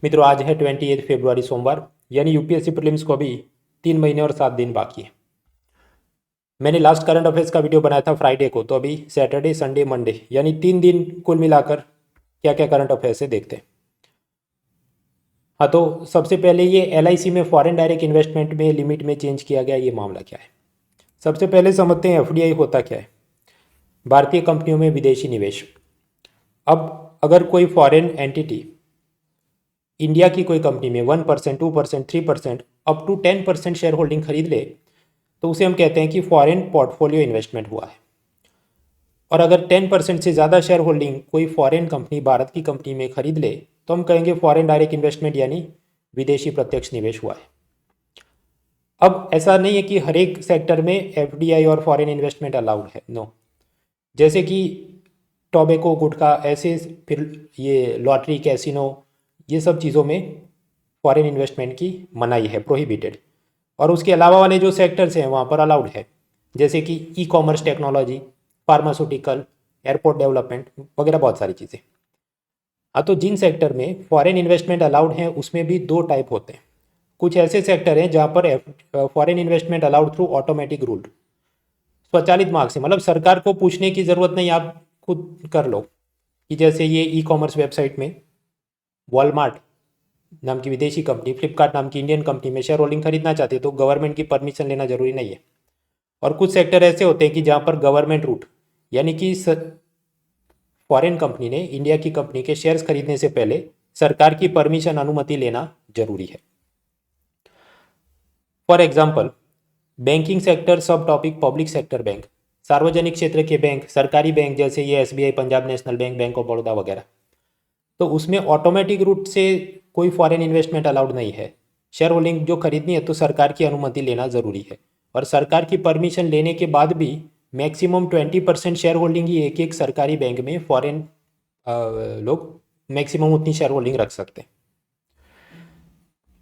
मित्रों आज है 28 फरवरी सोमवार, यानी यूपीएससी प्रीलिम्स को अभी 3 महीने और 7 दिन बाकी है। मैंने लास्ट करंट अफेयर्स का वीडियो बनाया था फ्राइडे को, तो अभी सैटरडे संडे मंडे यानी 3 दिन कुल मिलाकर क्या क्या करंट अफेयर्स है देखते हैं। हाँ, तो सबसे पहले ये एलआईसी में फॉरेन डायरेक्ट इन्वेस्टमेंट में लिमिट में चेंज किया गया, ये मामला क्या है। सबसे पहले समझते हैं एफडीआई होता क्या है। भारतीय कंपनियों में विदेशी निवेश। अब अगर कोई फॉरेन एंटिटी इंडिया की कोई कंपनी में 1%, 2%, 3%, अप टू 10% शेयर होल्डिंग खरीद ले तो उसे हम कहते हैं कि फॉरेन पोर्टफोलियो इन्वेस्टमेंट हुआ है। और अगर 10% से ज़्यादा शेयर होल्डिंग कोई फॉरेन कंपनी भारत की कंपनी में खरीद ले तो हम कहेंगे फॉरेन डायरेक्ट इन्वेस्टमेंट यानी विदेशी प्रत्यक्ष निवेश हुआ है। अब ऐसा नहीं है कि हर एक सेक्टर में एफडीआई और फॉरेन इन्वेस्टमेंट अलाउड है, नो। जैसे कि टोबैको, गुटखा, ऐसे फिर ये लॉटरी, कैसीनो, ये सब चीज़ों में फॉरेन इन्वेस्टमेंट की मनाही है, प्रोहिबिटेड। और उसके अलावा वाले जो सेक्टर्स हैं वहाँ पर अलाउड है, जैसे कि e commerce, technology, pharmaceutical, airport development वगैरह बहुत सारी चीज़ें। हाँ, तो जिन सेक्टर में फॉरेन इन्वेस्टमेंट अलाउड हैं उसमें भी दो टाइप होते हैं। कुछ ऐसे सेक्टर हैं जहाँ पर foreign investment allowed through automatic rule, स्वचालित मार्ग से, मतलब सरकार को पूछने की ज़रूरत नहीं, आप खुद कर लो। कि जैसे ये ई कॉमर्स वेबसाइट में वॉलमार्ट नाम की विदेशी कंपनी, फ्लिपकार्ट नाम की इंडियन कंपनी में शेयर होल्डिंग खरीदना चाहते हैं तो गवर्नमेंट की परमिशन लेना जरूरी नहीं है। और कुछ सेक्टर ऐसे होते हैं कि जहाँ पर गवर्नमेंट रूट, यानी कि फॉरेन कंपनी ने इंडिया की कंपनी के शेयर्स खरीदने से पहले सरकार की परमिशन, अनुमति लेना जरूरी है। फॉर एग्जाम्पल बैंकिंग सेक्टर, सब टॉपिक पब्लिक सेक्टर बैंक, सार्वजनिक क्षेत्र के बैंक, सरकारी बैंक जैसे ये SBI, Punjab national bank, bank of Baroda वगैरह, तो उसमें ऑटोमेटिक रूट से कोई फॉरेन इन्वेस्टमेंट अलाउड नहीं है। शेयर होल्डिंग जो खरीदनी है तो सरकार की अनुमति लेना ज़रूरी है। और सरकार की परमिशन लेने के बाद भी मैक्सिमम 20% शेयर होल्डिंग ही एक एक सरकारी बैंक में फॉरेन लोग मैक्सिमम उतनी शेयर होल्डिंग रख सकते हैं।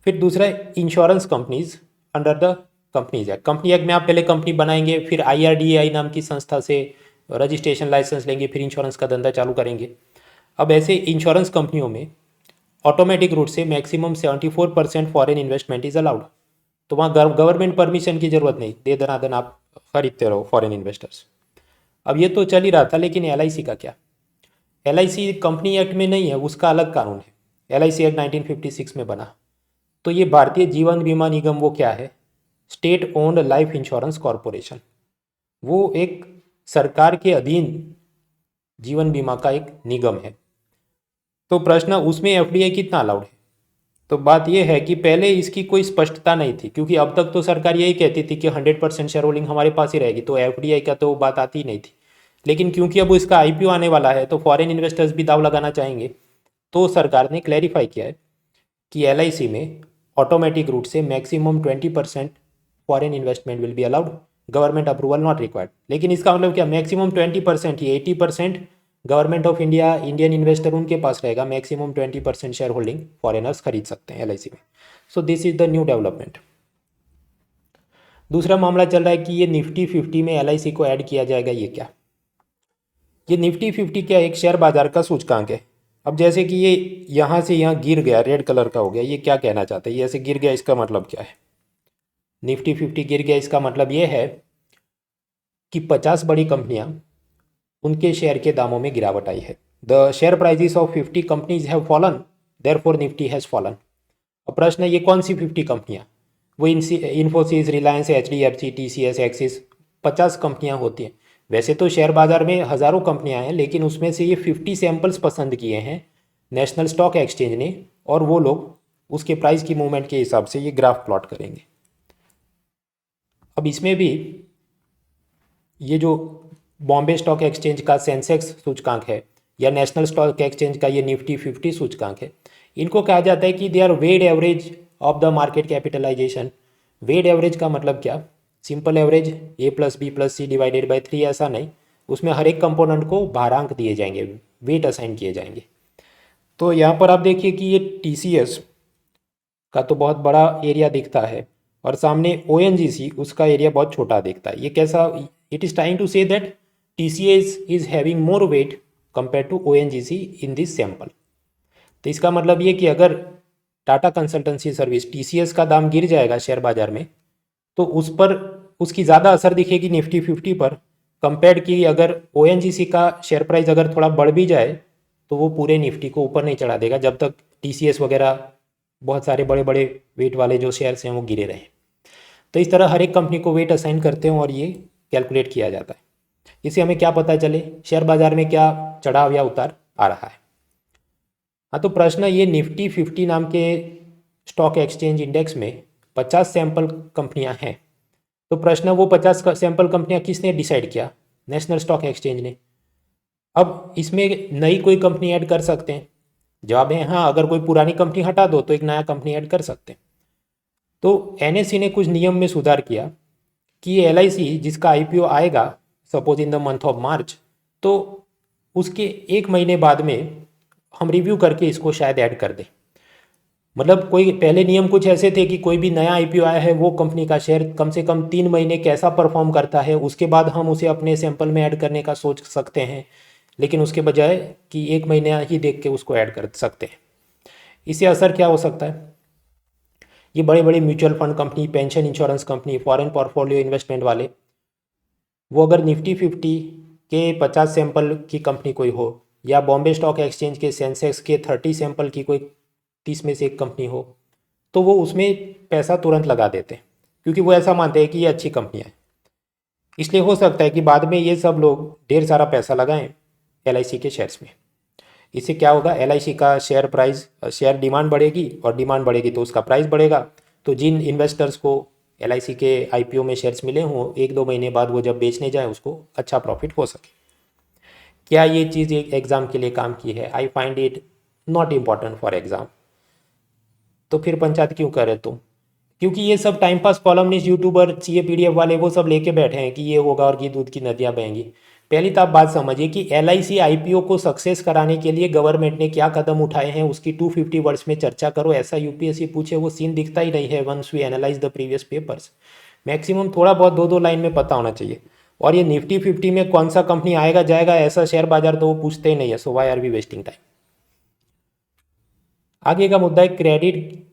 फिर दूसरा, insurance companies under the companies act. Company act में आप पहले कंपनी बनाएंगे, फिर IRDAI नाम की संस्था से रजिस्ट्रेशन लाइसेंस लेंगे, फिर इंश्योरेंस का धंधा चालू करेंगे। अब ऐसे इंश्योरेंस कंपनियों में ऑटोमेटिक रूट से maximum 74% foreign investment is allowed. तो वहाँ गवर्नमेंट परमिशन की जरूरत नहीं, दे दनादन आप खरीदते रहो फॉरेन इन्वेस्टर्स। अब ये तो चल ही रहा था, लेकिन LIC का क्या। LIC कंपनी एक्ट में नहीं है, उसका अलग कानून है। LIC एक्ट 1956 में बना। तो ये भारतीय जीवन बीमा निगम वो क्या है, state owned life insurance corporation. वो एक सरकार के अधीन जीवन बीमा का एक निगम है। तो प्रश्न, उसमें एफडीआई कितना अलाउड है। तो बात यह है कि पहले इसकी कोई स्पष्टता नहीं थी, क्योंकि अब तक तो सरकार यही कहती थी कि 100% शेयर होल्डिंग हमारे पास ही रहेगी, तो एफडीआई का तो बात आती ही नहीं थी। लेकिन क्योंकि अब इसका IPO आने वाला है तो फॉरेन इन्वेस्टर्स भी दाव लगाना चाहेंगे, तो सरकार ने क्लैरिफाई किया है कि LIC में ऑटोमेटिक रूट से maximum 20% foreign investment will be allowed, government approval not required. लेकिन इसका मतलब क्या, maximum 20% he 80% government of India, Indian investor उनके पास रहेगा, मैक्सिमम 20% शेयर होल्डिंग फॉरेनर्स खरीद सकते हैं LIC में। So this is the new development. दूसरा मामला चल रहा है कि ये निफ्टी 50 में LIC को ऐड किया जाएगा, ये क्या। ये निफ्टी 50 क्या, एक शेयर बाजार का सूचकांक है। अब जैसे कि ये यहाँ से यहाँ गिर गया, रेड कलर का हो गया, ये क्या कहना चाहता है, ये ऐसे गिर गया, इसका मतलब क्या है। निफ्टी 50 गिर गया, इसका मतलब ये है कि 50 बड़ी कंपनियां, उनके शेयर के दामों में गिरावट आई है। The share prices of 50 companies have fallen, therefore Nifty has fallen. अब प्रश्न है, ये कौन सी 50 कंपनियां। वो इन्फोसिस, रिलायंस, HDFC, TCS, एक्सिस, 50 कंपनियां होती हैं। वैसे तो शेयर बाजार में हज़ारों कंपनियां हैं, लेकिन उसमें से ये 50 सैंपल्स पसंद किए हैं नेशनल स्टॉक एक्सचेंज ने, और वो लोग उसके प्राइस की मूवमेंट के हिसाब से ये ग्राफ प्लॉट करेंगे। अब इसमें भी ये जो बॉम्बे स्टॉक एक्सचेंज का सेंसेक्स सूचकांक है या नेशनल स्टॉक एक्सचेंज का ये निफ्टी 50 सूचकांक है, इनको कहा जाता है कि they are weighted average of the market capitalisation. Weighted average का मतलब क्या, simple average A+B+C divided by 3, ऐसा नहीं। उसमें हर एक कंपोनेंट को भारांक दिए जाएंगे, वेट असाइन किए जाएंगे। तो यहाँ पर आप देखिए कि ये TCS का तो बहुत बड़ा एरिया दिखता है, और सामने ONGC, उसका एरिया बहुत छोटा दिखता है। ये कैसा, it is trying to say that TCS is having more weight compare to ONGC in this sample. तो इसका मतलब ये कि अगर टाटा कंसल्टेंसी सर्विस TCS का दाम गिर जाएगा शेयर बाजार में, तो उस पर उसकी ज़्यादा असर दिखेगी निफ्टी 50 पर कंपेयर्ड की अगर ONGC का शेयर प्राइस अगर थोड़ा बढ़ भी जाए तो वो पूरे निफ्टी को ऊपर नहीं चढ़ा देगा जब तक TCS वगैरह बहुत सारे बड़े बड़े वेट वाले जो शेयर्स हैं वो गिरे रहें। तो इस तरह हर एक कंपनी को वेट असाइन करते हैं और ये कैलकुलेट किया जाता है। इससे हमें क्या पता चले शेयर बाजार में क्या चढ़ाव या उतार आ रहा है। हाँ, तो प्रश्न ये निफ्टी 50 नाम के स्टॉक एक्सचेंज इंडेक्स में 50 सैंपल कंपनियां हैं, तो प्रश्न वो 50 सैंपल कंपनियां किसने डिसाइड किया? नेशनल स्टॉक एक्सचेंज ने। अब इसमें नई कोई कंपनी ऐड कर सकते हैं? जवाब है हाँ, अगर कोई पुरानी कंपनी हटा दो तो एक नया कंपनी ऐड कर सकते हैं। तो NSE ने कुछ नियम में सुधार किया कि ये LIC जिसका IPO आएगा suppose in the month of March, तो उसके 1 महीने बाद में हम रिव्यू करके इसको शायद ऐड कर दें। मतलब कोई पहले नियम कुछ ऐसे थे कि कोई भी नया IPO आया है वो कंपनी का शेयर कम से कम 3 महीने कैसा परफॉर्म करता है उसके बाद हम उसे अपने सैंपल में ऐड करने का सोच सकते हैं, लेकिन उसके बजाय कि 1 महीने ही देख के उसको ऐड कर सकते हैं। इससे असर क्या हो सकता है? ये बड़े बड़े mutual fund company, pension insurance company, foreign portfolio investment वाले, वो अगर निफ्टी 50 के 50 सैंपल की कंपनी कोई हो या बॉम्बे स्टॉक एक्सचेंज के सेंसेक्स के 30 सैंपल की कोई 30 में से एक कंपनी हो, तो वो उसमें पैसा तुरंत लगा देते हैं क्योंकि वो ऐसा मानते हैं कि ये अच्छी कंपनियाँ हैं। इसलिए हो सकता है कि बाद में ये सब लोग ढेर सारा पैसा लगाएं LIC के शेयर्स में। इससे क्या होगा? LIC का शेयर प्राइस, शेयर डिमांड बढ़ेगी और डिमांड बढ़ेगी तो उसका प्राइस बढ़ेगा। तो जिन इन्वेस्टर्स को LIC के IPO में शेयर्स मिले हों 1-2 महीने बाद वो जब बेचने जाए उसको अच्छा प्रॉफिट हो सके। क्या ये चीज़ एक एग्ज़ाम के लिए काम की है? I find it not important for exam. तो फिर पंचायत क्यों कर रहे तुम? क्योंकि ये सब time pass columnist, YouTuber, CA PDF वाले वो सब लेके बैठे हैं कि ये होगा और ये दूध की नदियाँ बहेंगी। पहली तो आप बात समझिए कि LIC IPO को सक्सेस कराने के लिए गवर्नमेंट ने क्या कदम उठाए हैं उसकी 250 वर्ड्स में चर्चा करो। ऐसा UPSC पूछे वो सीन दिखता ही नहीं है once we analyse the previous papers. Maximum थोड़ा बहुत 2-2 लाइन में पता होना चाहिए। और ये निफ्टी 50 में कौन सा कंपनी आएगा जाएगा ऐसा शेयर बाजार तो वो पूछते ही नहीं है। So why are we wasting time. आगे का मुद्दा है credit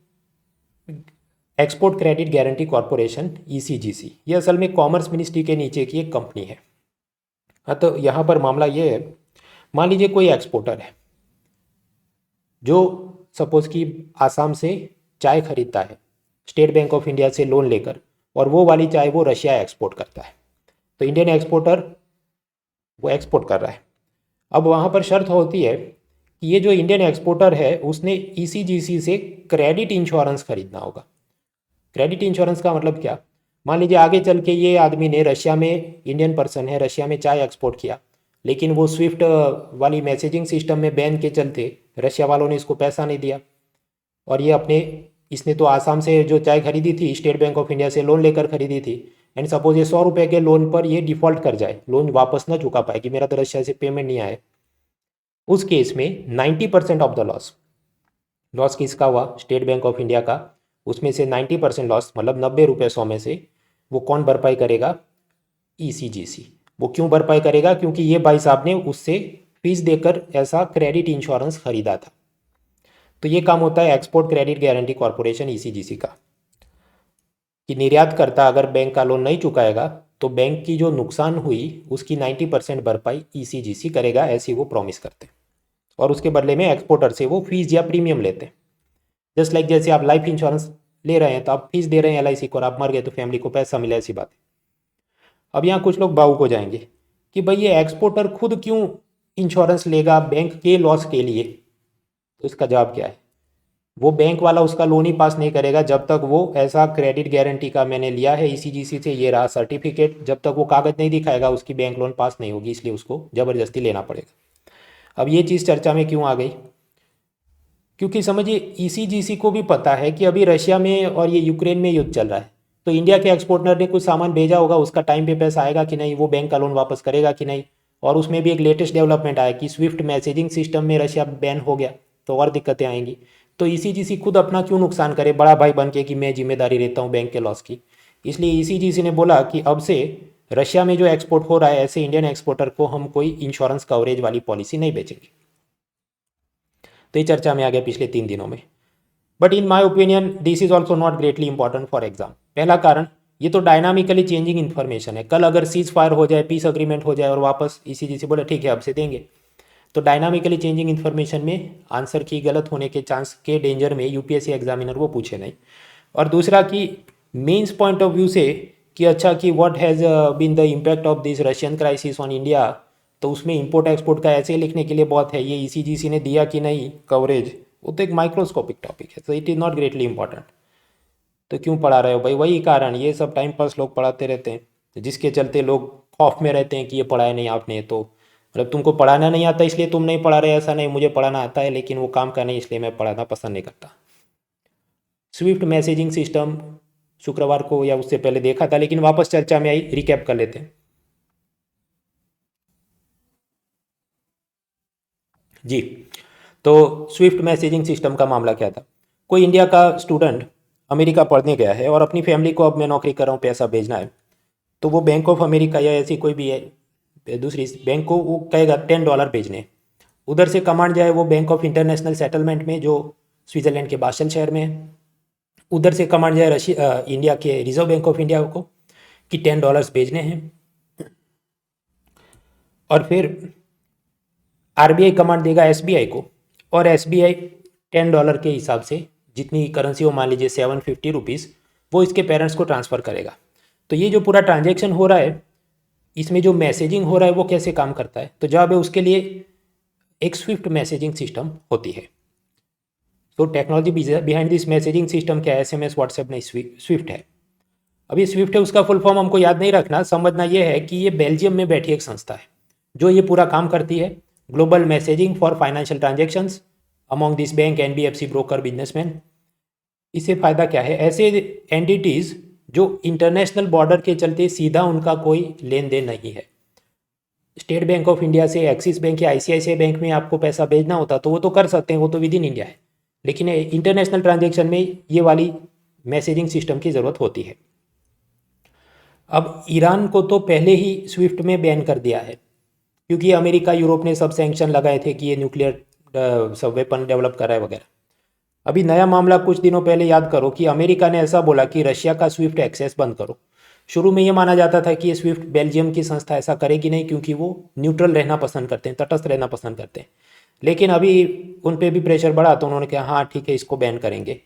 export credit guarantee corporation ECGC। ये असल में कॉमर्स मिनिस्ट्री के नीचे की एक कंपनी है। हाँ, तो यहाँ पर मामला ये है, मान लीजिए कोई एक्सपोर्टर है जो सपोज कि आसाम से चाय खरीदता है स्टेट बैंक ऑफ इंडिया से लोन लेकर, और वो वाली चाय वो रशिया एक्सपोर्ट करता है। तो इंडियन एक्सपोर्टर वो एक्सपोर्ट कर रहा है। अब वहाँ पर शर्त होती है कि ये जो इंडियन एक्सपोर्टर है उसने ECGC से क्रेडिट इंश्योरेंस खरीदना होगा। क्रेडिट इंश्योरेंस का मतलब क्या? मान लीजिए आगे चल के ये आदमी ने रशिया में, इंडियन पर्सन है, रशिया में चाय एक्सपोर्ट किया, लेकिन वो स्विफ्ट वाली मैसेजिंग सिस्टम में बैन के चलते रशिया वालों ने इसको पैसा नहीं दिया, और ये इसने तो आसाम से जो चाय खरीदी थी स्टेट बैंक ऑफ इंडिया से लोन लेकर खरीदी थी, एंड सपोज ये 100 रुपये के लोन पर ये डिफ़ॉल्ट कर जाए, लोन वापस ना चुका पाए कि मेरा तो रशिया से पेमेंट नहीं आए, उस केस में 90% ऑफ द लॉस किसका हुआ? स्टेट बैंक ऑफ इंडिया का। उसमें से 90% लॉस मतलब 90 रुपये 100 में से वो कौन भरपाई करेगा? ECGC। वो क्यों भरपाई करेगा? क्योंकि ये भाई साहब ने उससे फीस देकर ऐसा क्रेडिट इंश्योरेंस खरीदा था। तो ये काम होता है export credit guarantee corporation ECGC का, कि निर्यातकर्ता अगर बैंक का लोन नहीं चुकाएगा तो बैंक की जो नुकसान हुई उसकी 90% भरपाई ECGC करेगा, ऐसी वो प्रॉमिस करते हैं। और उसके बदले में एक्सपोर्टर से वो फीस या प्रीमियम लेते हैं। जस्ट लाइक जैसे आप लाइफ इंश्योरेंस ले रहे हैं तो आप फीस दे रहे हैं LIC को, और आप मर गए तो फैमिली को पैसा मिले, ऐसी बात है। अब यहाँ कुछ लोग भावुक हो जाएंगे कि भाई ये एक्सपोर्टर खुद क्यों इंश्योरेंस लेगा बैंक के लॉस के लिए? तो इसका जवाब क्या है? वो बैंक वाला उसका लोन ही पास नहीं करेगा जब तक वो ऐसा क्रेडिट गारंटी का मैंने लिया है ECGC से, ये रहा सर्टिफिकेट, जब तक वो कागज़ नहीं दिखाएगा उसकी बैंक लोन पास नहीं होगी, इसलिए उसको ज़बरदस्ती लेना पड़ेगा। अब ये चीज़ चर्चा में क्यों आ गई? क्योंकि समझिए ECGC को भी पता है कि अभी रशिया में और ये यूक्रेन में युद्ध चल रहा है, तो इंडिया के एक्सपोर्टर ने कुछ सामान भेजा होगा, उसका टाइम पे पैसा आएगा कि नहीं, वो बैंक का लोन वापस करेगा कि नहीं। और उसमें भी एक लेटेस्ट डेवलपमेंट आया कि स्विफ्ट मैसेजिंग सिस्टम में रशिया बैन हो गया, तो और दिक्कतें आएंगी। तो ECGC खुद अपना क्यों नुकसान करे बड़ा भाई बन के कि मैं जिम्मेदारी लेता हूँ बैंक के लॉस की। इसलिए ECGC ने बोला कि अब से रशिया में जो एक्सपोर्ट हो रहा है ऐसे इंडियन एक्सपोर्टर को हम कोई इंश्योरेंस कवरेज वाली पॉलिसी नहीं बेचेंगे। तो ये चर्चा में आ गया पिछले 3 दिनों में। But in my opinion this is also not greatly important for exam. पहला कारण, ये तो डायनामिकली चेंजिंग इन्फॉर्मेशन है। कल अगर सीज फायर हो जाए, पीस अग्रीमेंट हो जाए और वापस ईसीजी से बोले ठीक है अब से देंगे, तो डायनामिकली चेंजिंग इन्फॉर्मेशन में आंसर की गलत होने के चांस के डेंजर में यूपीएससी एग्जामिनर वो पूछे नहीं। और दूसरा कि मेंस पॉइंट ऑफ व्यू से कि अच्छा कि what has been the impact of this Russian crisis on India, तो उसमें इंपोर्ट एक्सपोर्ट का ऐसे लिखने के लिए बहुत है, ये ईसीजीसी ने दिया कि नहीं कवरेज, वो तो एक माइक्रोस्कोपिक टॉपिक है, तो it is not greatly important. तो क्यों पढ़ा रहे हो भाई? वही कारण, ये सब टाइम पास लोग पढ़ाते रहते हैं, जिसके चलते लोग खौफ में रहते हैं कि ये पढ़ाया नहीं आपने, तो मतलब तुमको पढ़ाना नहीं आता इसलिए तुम नहीं पढ़ा रहे, ऐसा नहीं, मुझे पढ़ाना आता है लेकिन वो काम का नहीं इसलिए मैं पढ़ाना पसंद नहीं करता। स्विफ्ट मैसेजिंग सिस्टम शुक्रवार को या उससे पहले देखा था, लेकिन वापस चर्चा में आई, रिकैप कर लेते हैं जी। तो स्विफ्ट मैसेजिंग सिस्टम का मामला क्या था? कोई इंडिया का स्टूडेंट अमेरिका पढ़ने गया है और अपनी फैमिली को अब मैं नौकरी कर रहा हूँ पैसा भेजना है, तो वो बैंक ऑफ अमेरिका या ऐसी कोई भी है दूसरी बैंक को वो कहेगा $10 भेजने। उधर से कमांड जाए वो बैंक ऑफ इंटरनेशनल सेटलमेंट में जो स्विट्जरलैंड के बासल शहर में है, उधर से कमांड जाए इंडिया के रिजर्व बैंक ऑफ इंडिया को कि $10 भेजने हैं, और फिर आरबीआई कमांड देगा एसबीआई को, और एसबीआई $10 के हिसाब से जितनी करेंसी हो, मान लीजिए 750 रुपीज़, वो इसके पेरेंट्स को ट्रांसफ़र करेगा। तो ये जो पूरा ट्रांजेक्शन हो रहा है, इसमें जो मैसेजिंग हो रहा है वो कैसे काम करता है? तो जवाब है उसके लिए एक स्विफ्ट मैसेजिंग सिस्टम होती है। तो technology behind this messaging system क्या है? एसएमएस, व्हाट्सएप नहीं, स्विफ्ट है। अब ये स्विफ्ट है, उसका फुल फॉर्म हमको याद नहीं रखना, समझना ये है कि ये बेल्जियम में बैठी एक संस्था है जो ये पूरा काम करती है, global messaging for financial transactions among this bank, NBFC, broker, businessman. इससे फ़ायदा क्या है? ऐसे एंटिटीज़ जो इंटरनेशनल बॉर्डर के चलते सीधा उनका कोई लेन देन नहीं है, स्टेट बैंक ऑफ इंडिया से एक्सिस बैंक या आईसीआईसीआई बैंक में आपको पैसा भेजना होता तो वो तो कर सकते हैं, वो तो विद इन इंडिया है, लेकिन इंटरनेशनल ट्रांजेक्शन में ये वाली मैसेजिंग सिस्टम की ज़रूरत होती है। अब ईरान को तो पहले ही स्विफ्ट में बैन कर दिया है, क्योंकि अमेरिका, यूरोप ने सब सैंक्शन लगाए थे कि ये न्यूक्लियर सब वेपन डेवलप कर रहा है वगैरह। अभी नया मामला, कुछ दिनों पहले याद करो कि अमेरिका ने ऐसा बोला कि रशिया का स्विफ्ट एक्सेस बंद करो। शुरू में ये माना जाता था कि ये स्विफ्ट बेल्जियम की संस्था ऐसा करेगी नहीं, क्योंकि वो न्यूट्रल रहना पसंद करते हैं, तटस्थ रहना पसंद करते हैं, लेकिन अभी उन पर भी प्रेशर बढ़ा तो उन्होंने कहा हाँ ठीक है इसको बैन करेंगे।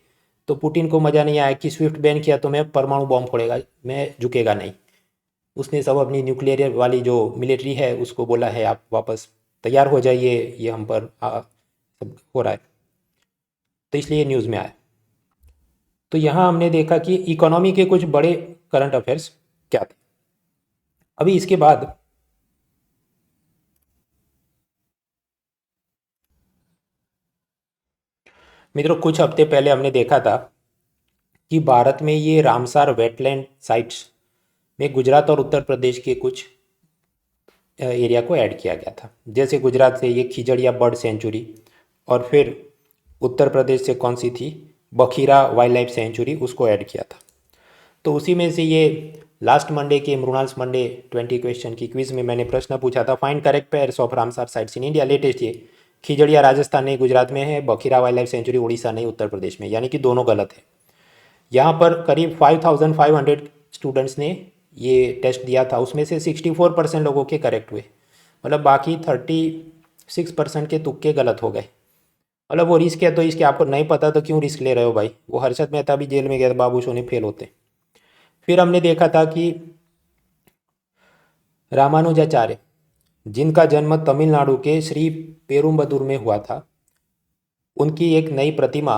तो पुतिन को मज़ा नहीं आया कि स्विफ्ट बैन किया तो मैं परमाणु बॉम्ब फोड़ेगा, मैं झुकेगा नहीं। उसने सब अपनी न्यूक्लियर वाली जो मिलिट्री है उसको बोला है आप वापस तैयार हो जाइए, ये हम पर सब हो रहा है, तो इसलिए न्यूज़ में आया। तो यहाँ हमने देखा कि इकोनॉमी के कुछ बड़े करंट अफेयर्स क्या थे। अभी इसके बाद मित्रों, कुछ हफ्ते पहले हमने देखा था कि भारत में ये रामसार वेटलैंड साइट्स में गुजरात और उत्तर प्रदेश के कुछ एरिया को ऐड किया गया था। जैसे गुजरात से ये खिजड़िया बर्ड सेंचुरी, और फिर उत्तर प्रदेश से कौन सी थी, बखीरा वाइल्ड लाइफ सेंचुरी, उसको ऐड किया था। तो उसी में से ये लास्ट मंडे के मृणाल्स मंडे 20 क्वेश्चन की क्विज में मैंने प्रश्न पूछा था, find correct pairs of Ramsar sites in India. Latest ये खिजड़िया राजस्थान नहीं गुजरात में है, Bakhira wild life sanctuary Orissa नहीं उत्तर प्रदेश में, यानी कि दोनों गलत है। यहाँ पर करीब 5500 स्टूडेंट्स ने ये टेस्ट दिया था, उसमें से 64% लोगों के करेक्ट हुए, मतलब बाकी 36% के तुक्के गलत हो गए। मतलब वो रिस्क है तो इसके आपको नहीं पता तो क्यों रिस्क ले रहे हो भाई? वो हर्षद मेहता भी जेल में गया था, बाबू सोनी फेल होते। फिर हमने देखा था कि रामानुजाचार्य, जिनका जन्म तमिलनाडु के श्री पेरुम्बदूर में हुआ था, उनकी एक नई प्रतिमा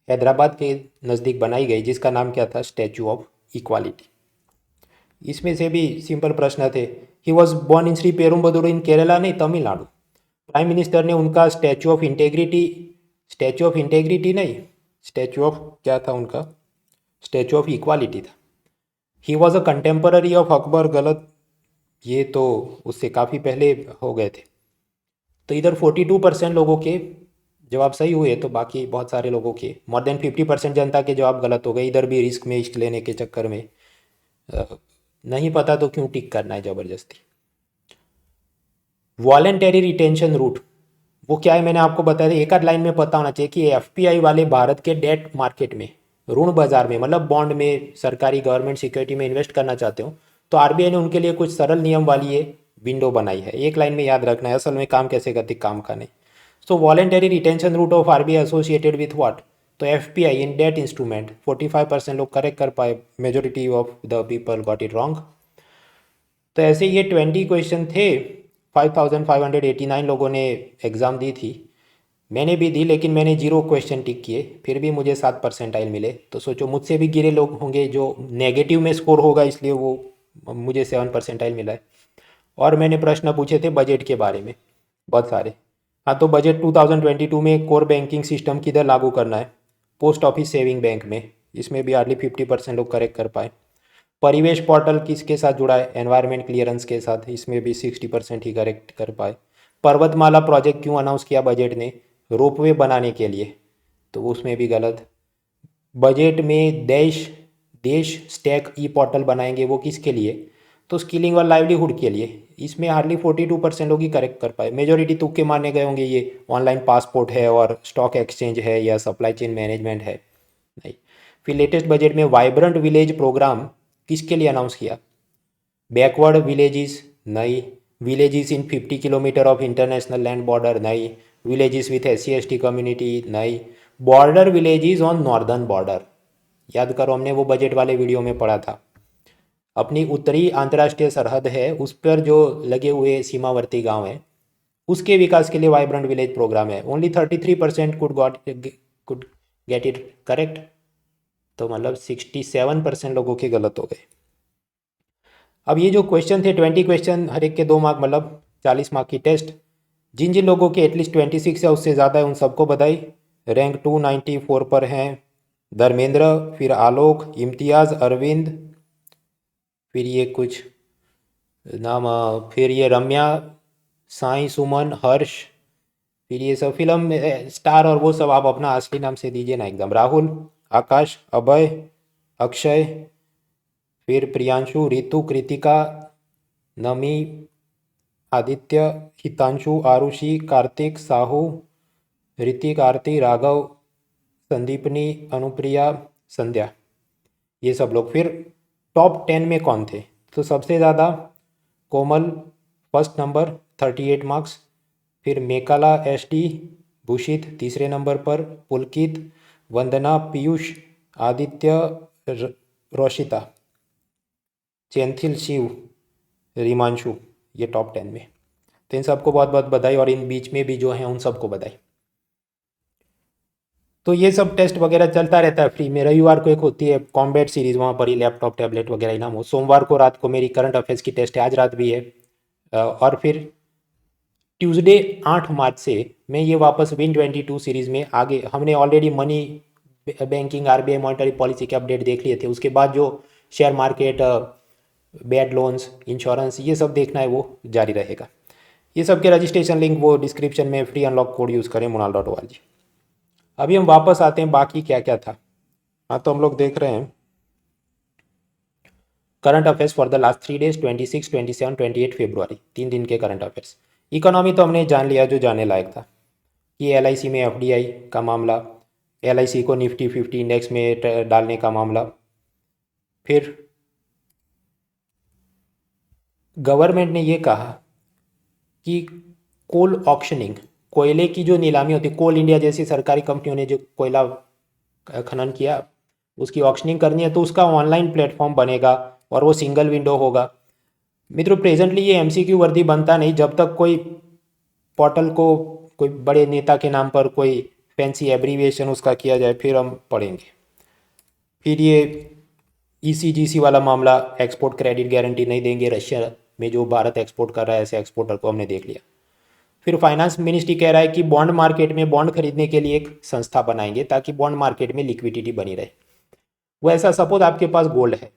हैदराबाद के नज़दीक बनाई गई, जिसका नाम क्या था, स्टैचू ऑफ इक्वालिटी। इसमें से भी सिंपल प्रश्न थे। He was born in Sriperumbudur in Kerala नहीं तमिलनाडु। प्राइम मिनिस्टर ने उनका स्टैचू ऑफ इंटेग्रिटी नहीं, स्टैचू ऑफ क्या था उनका, स्टैचू ऑफ इक्वालिटी था। He was a contemporary of Akbar, गलत, ये तो उससे काफ़ी पहले हो गए थे। तो इधर 42% लोगों के जवाब सही हुए, तो बाकी बहुत सारे लोगों के, मोर देन 50% जनता के जवाब गलत हो गए। इधर भी रिस्क में इश्क लेने के चक्कर में नहीं पता तो क्यों टिक करना है ज़बरदस्ती। वॉलेंटरी रिटेंशन रूट, वो क्या है मैंने आपको बताया था, एक आध लाइन में पता होना चाहिए कि एफपीआई वाले भारत के डेट मार्केट में, ऋण बाजार में, मतलब बॉन्ड में, सरकारी गवर्नमेंट सिक्योरिटी में इन्वेस्ट करना चाहते हो तो आरबीआई ने उनके लिए कुछ सरल नियम वाली ये विंडो बनाई है। एक लाइन में याद रखना है असल में काम कैसे करती, काम का नहीं। So voluntary retention route of RBI associated with what, तो एफपीआई इन डेट इंस्ट्रूमेंट 45% लोग करेक्ट कर पाए, majority of the people got it wrong. तो ऐसे ये 20 क्वेश्चन थे, 5589 लोगों ने एग्ज़ाम दी थी, मैंने भी दी, लेकिन मैंने 0 क्वेश्चन टिक किए, फिर भी मुझे 7 परसेंटाइल मिले। तो सोचो मुझसे भी गिरे लोग होंगे जो नेगेटिव में स्कोर होगा, इसलिए वो मुझे 7 परसेंटाइल मिला है। और मैंने प्रश्न पूछे थे बजट के बारे में बहुत सारे। हाँ, तो बजट 2022 में कोर बैंकिंग सिस्टम किधर लागू करना है, पोस्ट ऑफिस सेविंग बैंक में, इसमें भी हार्डली 50% लोग करेक्ट कर पाए। परिवेश पोर्टल किसके साथ जुड़ा है, एनवायरनमेंट क्लियरेंस के साथ, इसमें भी 60% ही करेक्ट कर पाए। पर्वतमाला प्रोजेक्ट क्यों अनाउंस किया बजट ने, रोपवे बनाने के लिए, तो उसमें भी गलत। बजट में देश देश स्टैक ई पोर्टल बनाएंगे, वो किसके लिए, तो स्किलिंग और लाइवलीहुड के लिए, इसमें हार्डली 42% लोग ही करेक्ट कर पाए। मेजोरिटी तुक्के मारने गए होंगे, ये ऑनलाइन पासपोर्ट है और स्टॉक एक्सचेंज है या सप्लाई चेन मैनेजमेंट है, नहीं। फिर लेटेस्ट बजट में वाइब्रेंट विलेज प्रोग्राम किसके लिए अनाउंस किया, बैकवर्ड विलेजेस नहीं, villages in 50 kilometre of international land border नहीं, villages with SC ST community नहीं, border villages on northern border. याद करो, हमने वो बजट वाले वीडियो में पढ़ा था। अपनी उत्तरी अंतर्राष्ट्रीय सरहद है, उस पर जो लगे हुए सीमावर्ती गांव हैं, उसके विकास के लिए वाइब्रेंट विलेज प्रोग्राम है। Only 33% could get it correct, तो मतलब 67% लोगों के गलत हो गए। अब ये जो क्वेश्चन थे 20 क्वेश्चन, हर एक के 2 मार्क, मतलब 40 मार्क की टेस्ट। जिन जिन लोगों के एटलीस्ट 26 या उससे ज़्यादा है उन सबको बधाई। रैंक 294 पर हैं धर्मेंद्र, फिर आलोक, इम्तियाज़, अरविंद, फिर ये कुछ नाम, फिर ये रम्या, साई, सुमन, हर्ष, फिर ये सब फिल्म स्टार और वो सब आप अपना असली नाम से दीजिए ना एकदम। राहुल, आकाश, अभय, अक्षय, फिर प्रियांशु, रितु, कृतिका, नमी, आदित्य, हितांशु, आरुषि, कार्तिक, साहू, ऋतिक, आरती, राघव, संदीपनी, अनुप्रिया, संध्या, ये सब लोग। फिर टॉप 10 में कौन थे, तो सबसे ज़्यादा कोमल फर्स्ट नंबर 38 मार्क्स, फिर मेकाला ST, भूषित तीसरे नंबर पर, पुलकित, वंदना, पीयूष, आदित्य, रोशिता, चैंथिल, शिव, रिमांशु, ये टॉप 10 में। तो इन सबको बहुत बहुत बधाई, और इन बीच में भी जो हैं उन सबको बधाई। तो ये सब टेस्ट वगैरह चलता रहता है फ्री में। रविवार को एक होती है कॉम्बैट सीरीज़, वहाँ पर ही लैपटॉप टैबलेट वगैरह इनाम हो। सोमवार को रात को मेरी करंट अफेयर्स की टेस्ट है, आज रात भी है। और फिर ट्यूसडे 8 मार्च से मैं ये वापस Win22 सीरीज़ में आगे, हमने already money banking, RBI monetary policy के अपडेट देख लिए थे। उसके बाद जो share market, bad loans, insurance, ये सब देखना है वो जारी रहेगा। ये सब के रजिस्ट्रेशन लिंक वो डिस्क्रिप्शन में, फ्री अनलॉक कोड यूज़ करें monal.org। अभी हम वापस आते हैं, बाकी क्या क्या था। हाँ, तो हम लोग देख रहे हैं current affairs for the last 3 days, 26, 27, 28 फरवरी, 3 दिन के करंट अफेयर्स। इकोनॉमी तो हमने जान लिया जो जाने लायक था, कि LIC में FDI का मामला, LIC को निफ्टी 50 इंडेक्स में डालने का मामला, फिर गवर्नमेंट ने ये कहा कि कोल ऑक्शनिंग, कोयले की जो नीलामी होती है, कोल इंडिया जैसी सरकारी कंपनियों ने जो कोयला खनन किया उसकी ऑक्शनिंग करनी है, तो उसका ऑनलाइन प्लेटफॉर्म बनेगा और वो सिंगल विंडो होगा। मित्रों, प्रेजेंटली ये MCQ वर्दी बनता नहीं जब तक कोई पोर्टल को कोई बड़े नेता के नाम पर कोई फैंसी एब्रीविएशन उसका किया जाए, फिर हम पढ़ेंगे। फिर ये ECGC वाला मामला, एक्सपोर्ट क्रेडिट गारंटी नहीं देंगे रशिया में जो भारत एक्सपोर्ट कर रहा है, ऐसे एक्सपोर्टर को हमने देख लिया। फिर फाइनेंस मिनिस्ट्री कह रहा है कि बॉन्ड मार्केट में बॉन्ड खरीदने के लिए एक संस्था बनाएंगे ताकि बॉन्ड मार्केट में लिक्विडिटी बनी रहे। वो ऐसा, सपोज आपके पास गोल्ड है,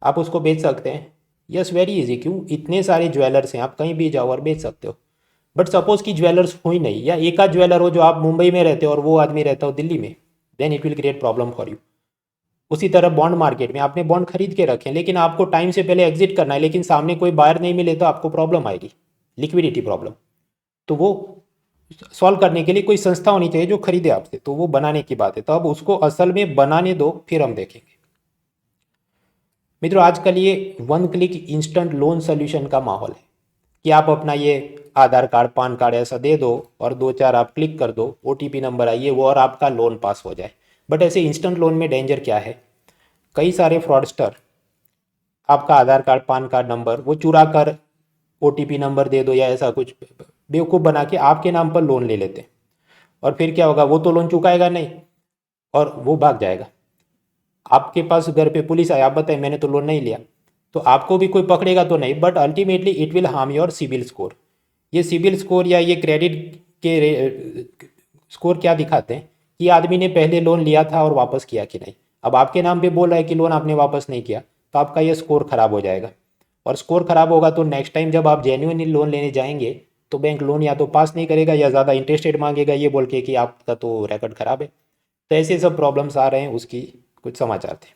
आप उसको बेच सकते हैं, यस वेरी इजी, क्यों, इतने सारे ज्वेलर्स हैं, आप कहीं भी जाओ और बेच सकते हो। बट सपोज कि ज्वेलर्स हो ही नहीं, या एक आध ज्वेलर हो जो आप मुंबई में रहते हो और वो आदमी रहता हो दिल्ली में, then it will create problem for you. उसी तरह बॉन्ड मार्केट में आपने बॉन्ड खरीद के रखें, लेकिन आपको टाइम से पहले एग्जिट करना है, लेकिन सामने कोई बायर नहीं मिले तो आपको प्रॉब्लम आएगी, लिक्विडिटी प्रॉब्लम। तो वो सॉल्व करने के लिए कोई संस्था होनी चाहिए जो खरीदे आपसे, तो वो बनाने की बात है। तो अब उसको असल में बनाने दो, फिर हम देखेंगे। मित्रों, आजकल ये one click instant loan solution का माहौल है कि आप अपना ये आधार कार्ड, पान कार्ड ऐसा दे दो और दो चार आप क्लिक कर दो, ओटीपी नंबर आइए वो, और आपका लोन पास हो जाए। बट ऐसे इंस्टेंट लोन में डेंजर क्या है, कई सारे फ्रॉडस्टर आपका आधार कार्ड, पान कार्ड नंबर वो चुरा कर ओटीपी नंबर दे दो या ऐसा कुछ बेवकूफ़ बना के आपके नाम पर लोन ले लेते हैं। और फिर क्या होगा, वो तो लोन चुकाएगा नहीं और वो भाग जाएगा। आपके पास घर पे पुलिस आए, आप बताएं मैंने तो लोन नहीं लिया, तो आपको भी कोई पकड़ेगा तो नहीं, but ultimately it will harm your CIBIL score. ये सिबिल स्कोर या ये क्रेडिट के स्कोर क्या दिखाते हैं कि आदमी ने पहले लोन लिया था और वापस किया कि नहीं। अब आपके नाम पे बोल रहा है कि लोन आपने वापस नहीं किया, तो आपका ये स्कोर खराब हो जाएगा। और स्कोर खराब होगा तो नेक्स्ट टाइम जब आप जेन्युइनली लोन लेने जाएंगे तो बैंक लोन या तो पास नहीं करेगा या ज़्यादा इंटरेस्ट रेट मांगेगा, ये बोल के कि आपका तो रिकॉर्ड खराब है। तो ऐसे सब प्रॉब्लम्स आ रहे हैं, उसकी कुछ समाचार थे।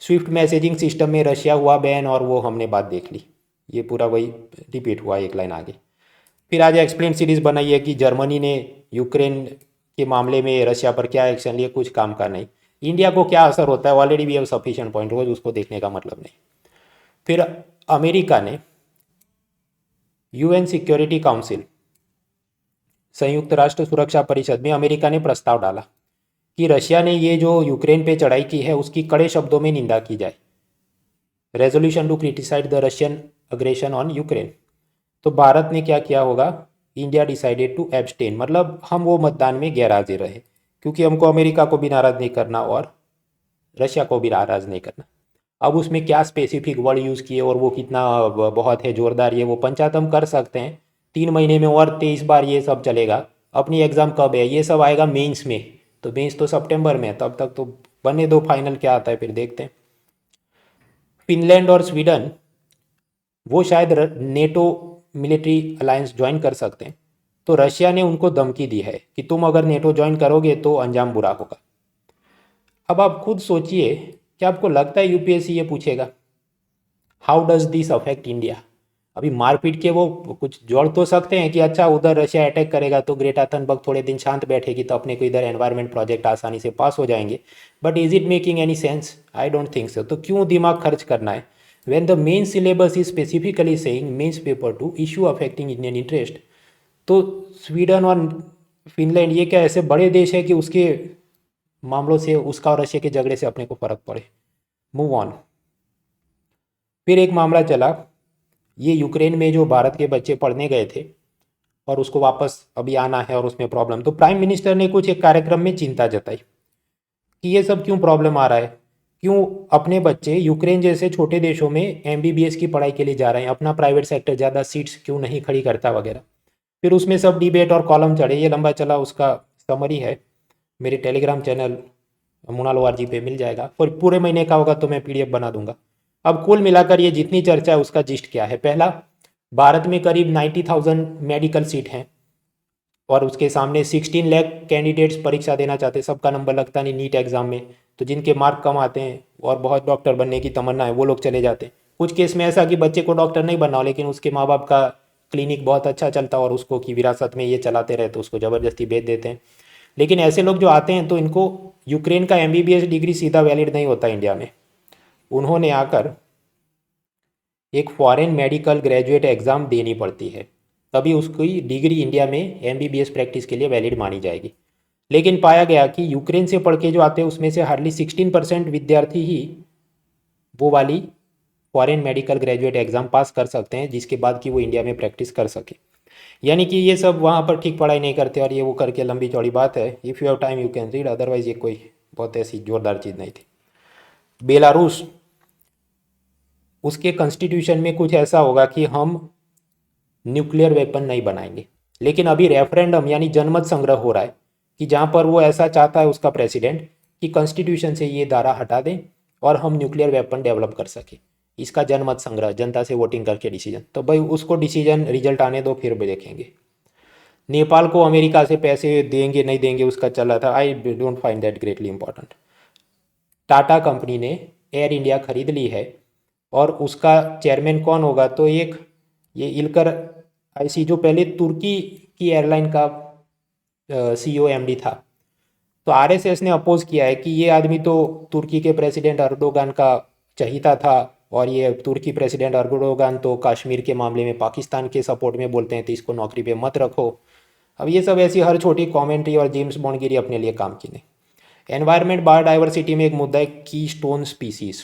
स्विफ्ट मैसेजिंग सिस्टम में रशिया हुआ बैन, और वो हमने बात देख ली, ये पूरा वही रिपीट हुआ एक लाइन आगे। फिर आज एक्सप्लेन सीरीज बनाई है कि जर्मनी ने यूक्रेन के मामले में रशिया पर क्या एक्शन लिए, कुछ काम का नहीं। इंडिया को क्या असर होता है, already we have sufficient point, रोज उसको देखने का मतलब नहीं। फिर अमेरिका ने यूएन सिक्योरिटी काउंसिल, संयुक्त राष्ट्र सुरक्षा परिषद में अमेरिका ने प्रस्ताव डाला कि रशिया ने ये जो यूक्रेन पे चढ़ाई की है उसकी कड़े शब्दों में निंदा की जाए। Resolution to criticised the Russian aggression on Ukraine. तो भारत ने क्या किया होगा, इंडिया डिसाइडेड टू एब्सटेन, मतलब हम वो मतदान में गैर हाजिर रहे, क्योंकि हमको अमेरिका को भी नाराज़ नहीं करना और रशिया को भी नाराज़ नहीं करना। अब उसमें क्या स्पेसिफिक वर्ड यूज़ किए और वो कितना बहुत है जोरदार, ये वो पंचायत हम कर सकते हैं। 3 महीने में और 23 बार ये सब चलेगा। अपनी एग्ज़ाम कब है, ये सब आएगा मेंस में, तो मेंस तो सितंबर में है, तब तक तो बने दो, फाइनल क्या आता है फिर देखते हैं। फिनलैंड और स्वीडन वो शायद नेटो मिलिट्री अलायंस ज्वाइन कर सकते हैं, तो रशिया ने उनको धमकी दी है कि तुम अगर नेटो ज्वाइन करोगे तो अंजाम बुरा होगा। अब आप खुद सोचिए, क्या आपको लगता है यूपीएससी ये पूछेगा how does this affect India. अभी मारपीट के वो कुछ जोड़ तो सकते हैं कि अच्छा उधर रशिया अटैक करेगा तो ग्रेटा थनबर्ग थोड़े दिन शांत बैठेगी तो अपने को इधर एनवायरनमेंट प्रोजेक्ट आसानी से पास हो जाएंगे, but is it making any sense, I don't think so. तो क्यों दिमाग खर्च करना है when the main syllabus is specifically saying mains paper to issue affecting Indian interest. तो स्वीडन और फिनलैंड ये क्या ऐसे बड़े देश है कि उसके मामलों से, उसका और रशिया के झगड़े से अपने को फर्क पड़े। Move on. फिर एक मामला चला, ये यूक्रेन में जो भारत के बच्चे पढ़ने गए थे और उसको वापस अभी आना है और उसमें प्रॉब्लम, तो प्राइम मिनिस्टर ने कुछ एक कार्यक्रम में चिंता जताई कि ये सब क्यों प्रॉब्लम आ रहा है, क्यों अपने बच्चे यूक्रेन जैसे छोटे देशों में एमबीबीएस की पढ़ाई के लिए जा रहे हैं, अपना प्राइवेट सेक्टर ज़्यादा सीट्स क्यों नहीं खड़ी करता वगैरह। फिर उसमें सब डिबेट और कॉलम चढ़े, ये लंबा चला, उसका समरी है मेरे टेलीग्राम चैनल moonal.org पे मिल जाएगा, और पूरे महीने का होगा तो मैं पीडीएफ बना दूंगा। अब कुल मिलाकर ये जितनी चर्चा है उसका जिस्ट क्या है। पहला, भारत में करीब 90,000 मेडिकल सीट हैं और उसके सामने 16 लाख कैंडिडेट्स परीक्षा देना चाहते हैं, सबका नंबर लगता नहीं नीट एग्जाम में, तो जिनके मार्क कम आते हैं और बहुत डॉक्टर बनने की तमन्ना है वो लोग चले जाते हैं। कुछ केस में ऐसा कि बच्चे को डॉक्टर नहीं बनना हो लेकिन उसके माँ बाप का क्लिनिक बहुत अच्छा चलता और उसको की विरासत में ये चलाते रहे तो उसको ज़बरदस्ती भेज देते हैं। लेकिन ऐसे लोग जो आते हैं तो इनको यूक्रेन का एमबीबीएस डिग्री सीधा वैलिड नहीं होता इंडिया में, उन्होंने आकर एक फॉरेन मेडिकल ग्रेजुएट एग्ज़ाम देनी पड़ती है, तभी उसकी डिग्री इंडिया में एमबीबीएस प्रैक्टिस के लिए वैलिड मानी जाएगी। लेकिन पाया गया कि यूक्रेन से पढ़ के जो आते हैं उसमें से हार्डली 16% विद्यार्थी ही वो वाली foreign medical graduate exam pass कर सकते हैं जिसके बाद कि वो इंडिया में प्रैक्टिस कर सके। यानी कि ये सब वहाँ पर ठीक पढ़ाई नहीं करते और ये वो करके लंबी चौड़ी बात है। If you have time you can read, otherwise ये कोई बहुत ऐसी जोरदार चीज़ नहीं थी। बेलारूस, उसके कॉन्स्टिट्यूशन में कुछ ऐसा होगा कि हम न्यूक्लियर वेपन नहीं बनाएंगे, लेकिन अभी रेफरेंडम यानी जनमत संग्रह हो रहा है कि जहाँ पर वो ऐसा चाहता है उसका प्रेसिडेंट कि कॉन्स्टिट्यूशन से ये धारा हटा दें और हम न्यूक्लियर वेपन डेवलप कर सकें। इसका जनमत संग्रह, जनता से वोटिंग करके डिसीजन, तो भाई उसको डिसीजन रिजल्ट आने दो फिर भी देखेंगे। नेपाल को अमेरिका से पैसे देंगे नहीं देंगे उसका चला था, I don't find that greatly important. Tata company ने एयर इंडिया खरीद ली है और उसका चेयरमैन कौन होगा, तो एक ये इल्कर आईसी जो पहले तुर्की की एयरलाइन का CEO MD था। तो RSS ने अपोज किया है कि ये आदमी तो तुर्की के प्रेसिडेंट अर्दोगान का चहीता था, और ये तुर्की प्रेसिडेंट अर्दोगान तो कश्मीर के मामले में पाकिस्तान के सपोर्ट में बोलते हैं, तो इसको नौकरी पे मत रखो। अब ये सब ऐसी हर छोटी कॉमेंट्री और जेम्स बॉन्डगिरी अपने लिए काम की नहीं। एनवायरनमेंट बायोडाइवर्सिटी में एक मुद्दा है की स्टोन स्पीसीज।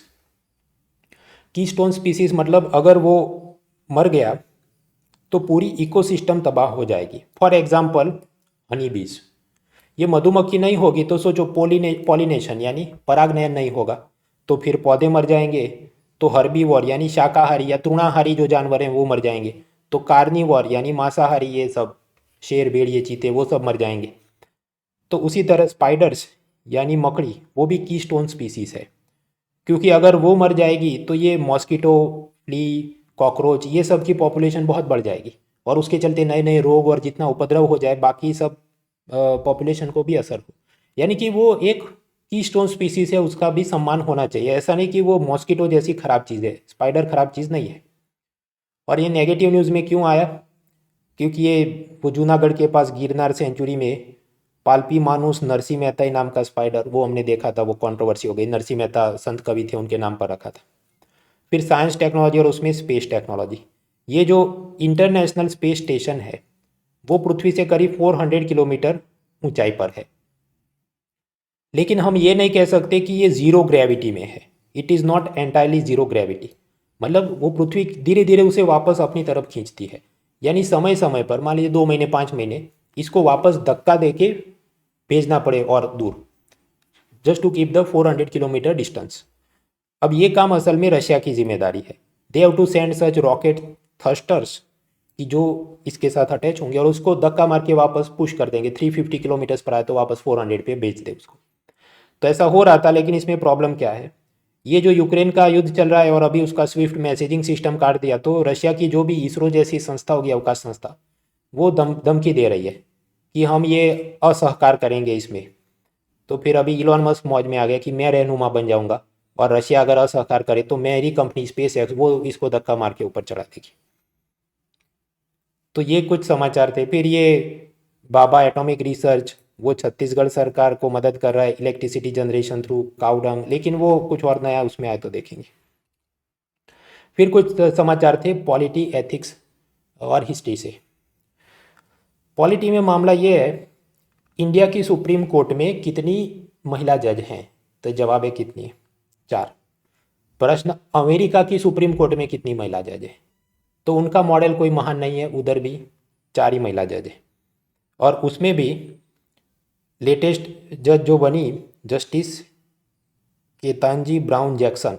की स्टोन स्पीसीज मतलब अगर वो मर गया तो पूरी इकोसिस्टम तबाह हो जाएगी। फॉर एग्जाम्पल हनी बीज, ये मधुमक्खी नहीं होगी तो सोचो पॉलिनेशन यानी परागनयन नहीं होगा, तो फिर पौधे मर जाएंगे, तो हर्बीवोर यानी शाकाहारी या तृणाहारी जो जानवर हैं वो मर जाएंगे, तो कार्निवोर यानी मांसाहारी ये सब शेर भेड़ ये चीते वो सब मर जाएंगे। तो उसी तरह स्पाइडर्स यानी मकड़ी वो भी कीस्टोन स्पीसीज है, क्योंकि अगर वो मर जाएगी तो ये मॉस्किटो, फ्ली, कॉकरोच ये सब की पॉपुलेशन बहुत बढ़ जाएगी, और उसके चलते नए नए रोग और जितना उपद्रव हो जाए बाकी सब पॉपुलेशन को भी असर हो। यानी कि वो एक कीस्टोन स्पीसीज है, उसका भी सम्मान होना चाहिए। ऐसा नहीं कि वो मॉस्किटो जैसी ख़राब चीज़ है, स्पाइडर ख़राब चीज़ नहीं है। और ये नेगेटिव न्यूज़ में क्यों आया, क्योंकि ये वो जूनागढ़ के पास गिरनार सेंचुरी में पालपी मानुस नरसी मेहता नाम का स्पाइडर वो हमने देखा था, वो कंट्रोवर्सी हो गई। नरसी मेहता संत कवि थे, उनके नाम पर रखा था। फिर साइंस टेक्नोलॉजी और उसमें स्पेस टेक्नोलॉजी, ये जो इंटरनेशनल स्पेस स्टेशन है वो पृथ्वी से करीब 400 किलोमीटर ऊंचाई पर है, लेकिन हम ये नहीं कह सकते कि ये ज़ीरो ग्रेविटी में है। It is not entirely zero gravity, मतलब वो पृथ्वी धीरे धीरे उसे वापस अपनी तरफ खींचती है। यानी समय समय पर मान लीजिए 2 महीने 5 महीने इसको वापस धक्का देके भेजना पड़े और दूर, just to keep the 400 kilometre distance. अब ये काम असल में रशिया की जिम्मेदारी है। They have to send such rocket thrusters कि जो इसके साथ अटैच होंगे और उसको धक्का मार के वापस पुश कर देंगे। 350 किलोमीटर पर आए तो वापस 400 पे भेज दे उसको। तो ऐसा हो रहा था, लेकिन इसमें प्रॉब्लम क्या है, ये जो यूक्रेन का युद्ध चल रहा है और अभी उसका स्विफ्ट मैसेजिंग सिस्टम काट दिया, तो रशिया की जो भी इसरो जैसी संस्था होगी, अवकाश संस्था, वो धमकी दे रही है कि हम ये असहकार करेंगे इसमें। तो फिर अभी इलॉन मस्क मौज में आ गया कि मैं रहनुमा बन जाऊंगा, और रशिया अगर असहकार करे तो मेरी कंपनी स्पेस एक्स वो इसको धक्का मार के ऊपर चढ़ा देगी। तो ये कुछ समाचार थे। फिर ये बाबा एटॉमिक रिसर्च, वो छत्तीसगढ़ सरकार को मदद कर रहा है इलेक्ट्रिसिटी जनरेशन थ्रू काउडंग, लेकिन वो कुछ और नया उसमें आए तो देखेंगे। फिर कुछ समाचार थे पॉलिटी, एथिक्स और हिस्ट्री से। पॉलिटी में मामला ये है, इंडिया की सुप्रीम कोर्ट में कितनी महिला जज हैं, तो जवाब है कितनी है, 4। प्रश्न, अमेरिका की सुप्रीम कोर्ट में कितनी महिला जज है, तो उनका मॉडल कोई महान नहीं है, उधर भी 4 ही महिला जज है। और उसमें भी लेटेस्ट जज जो बनी जस्टिस केतांजी ब्राउन जैक्सन,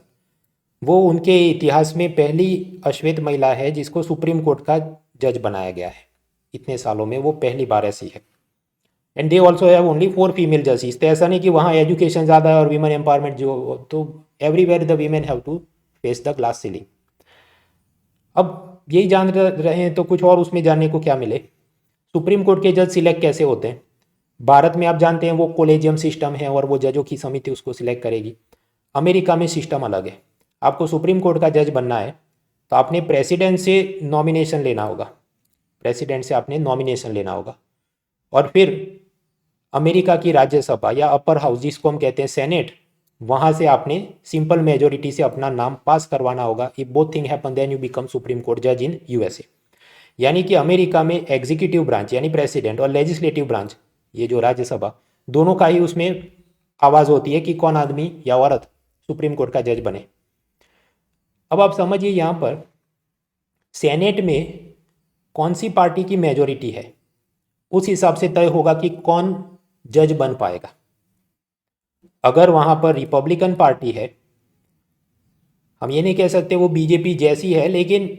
वो उनके इतिहास में पहली अश्वेत महिला है जिसको सुप्रीम कोर्ट का जज बनाया गया है। इतने सालों में वो पहली बार ऐसी है। And they also have only 4 female जजेस। तो ऐसा नहीं कि वहाँ एजुकेशन ज़्यादा है और वीमेन एम्पावरमेंट जो, तो everywhere the women have to face the glass ceiling. अब यही जान रहे हैं तो कुछ और उसमें जानने को क्या मिले। सुप्रीम कोर्ट के जज सिलेक्ट कैसे होते हैं, भारत में आप जानते हैं वो कोलेजियम सिस्टम है और वो जजों की समिति उसको सिलेक्ट करेगी। अमेरिका में सिस्टम अलग है। आपको सुप्रीम कोर्ट का जज बनना है तो आपने प्रेसिडेंट से नॉमिनेशन लेना होगा, प्रेसिडेंट से आपने नॉमिनेशन लेना होगा, और फिर अमेरिका की राज्यसभा या अपर हाउस जिसको हम कहते हैं सेनेट, वहाँ से आपने सिंपल मेजोरिटी से अपना नाम पास करवाना होगा। If both thing happen then you become supreme court जज इन यूएसए। यानी कि अमेरिका में एग्जीक्यूटिव ब्रांच यानी प्रेसिडेंट और लेजिस्लेटिव ब्रांच ये जो राज्यसभा, दोनों का ही उसमें आवाज़ होती है कि कौन आदमी या औरत सुप्रीम कोर्ट का जज बने। अब आप समझिए यहाँ पर सेनेट में कौन सी पार्टी की मेजोरिटी है, उस हिसाब से तय होगा कि कौन जज बन पाएगा। अगर वहाँ पर रिपब्लिकन पार्टी है, हम ये नहीं कह सकते वो बीजेपी जैसी है, लेकिन